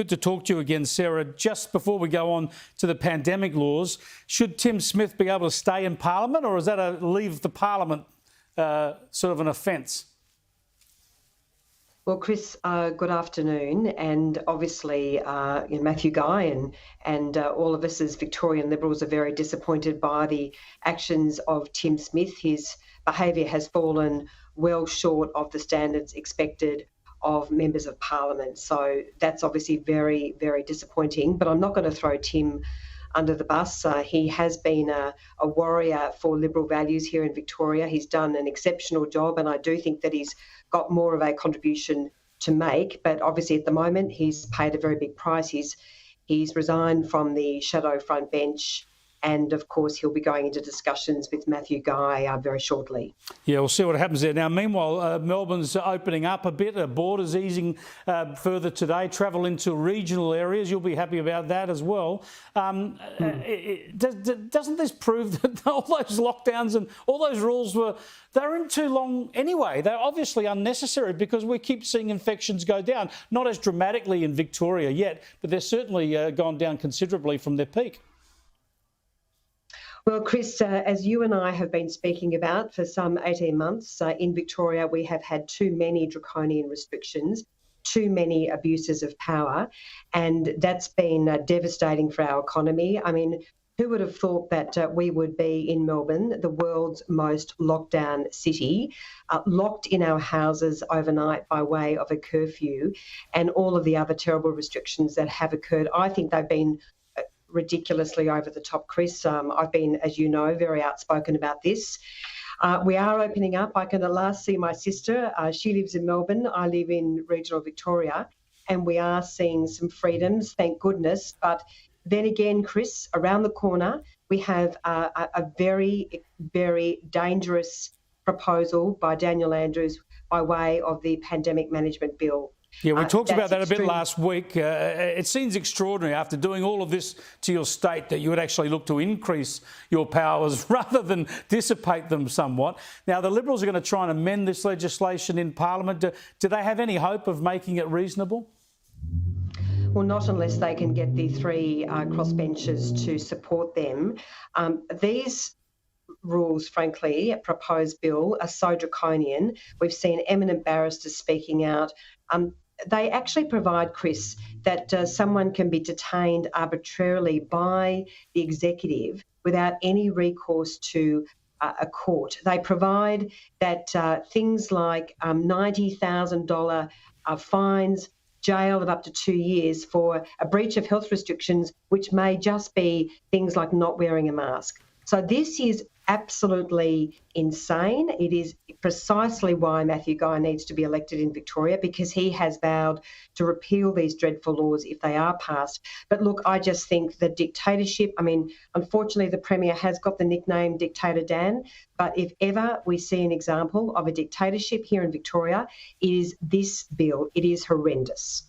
good to talk to you again, Sarah. Just before we go on to the pandemic laws, should Tim Smith be able to stay in Parliament, or is that a leave the Parliament sort of an offence? Well, Chris, good afternoon. And obviously, Matthew Guy and all of us as Victorian Liberals are very disappointed by the actions of Tim Smith. His behaviour has fallen well short of the standards expected of members of Parliament. So that's obviously very, very disappointing. But I'm not going to throw Tim under the bus. He has been a warrior for Liberal values here in Victoria. He's done an exceptional job, and I do think that he's got more of a contribution to make. But obviously at the moment he's paid a very big price. He's resigned from the shadow front bench, and of course he'll be going into discussions with Matthew Guy very shortly. Yeah, we'll see what happens there. Now, meanwhile, Melbourne's opening up a bit. Borders easing further today. Travel into regional areas. You'll be happy about that as well. Doesn't this prove that all those lockdowns and all those rules they're in too long anyway? They're obviously unnecessary because we keep seeing infections go down. Not as dramatically in Victoria yet, but they're certainly gone down considerably from their peak. Well, Chris, as you and I have been speaking about for some 18 months, in Victoria we have had too many draconian restrictions, too many abuses of power, and that's been devastating for our economy. I mean, who would have thought that we would be in Melbourne, the world's most locked down city, locked in our houses overnight by way of a curfew and all of the other terrible restrictions that have occurred. I think they've been ridiculously over the top, Chris. I've been, as you know, very outspoken about this. We are opening up. I can at last see my sister. She lives in Melbourne. I live in regional Victoria, and we are seeing some freedoms, thank goodness. But then again, Chris, around the corner, we have a very, very dangerous proposal by Daniel Andrews by way of the Pandemic Management Bill. Yeah, we talked about that a bit last week. It seems extraordinary after doing all of this to your state that you would actually look to increase your powers rather than dissipate them somewhat. Now, the Liberals are going to try and amend this legislation in Parliament. Do they have any hope of making it reasonable? Well, not unless they can get the three crossbenchers to support them. These rules, frankly, proposed bill are so draconian. We've seen eminent barristers speaking out. They actually provide, Chris, that someone can be detained arbitrarily by the executive without any recourse to a court. They provide that things like $90,000 fines, jail of up to 2 years for a breach of health restrictions, which may just be things like not wearing a mask. So this is absolutely insane. It is precisely why Matthew Guy needs to be elected in Victoria, because he has vowed to repeal these dreadful laws if they are passed. But look, I just think the dictatorship, I mean, unfortunately the Premier has got the nickname Dictator Dan, but if ever we see an example of a dictatorship here in Victoria, it is this bill. It is horrendous.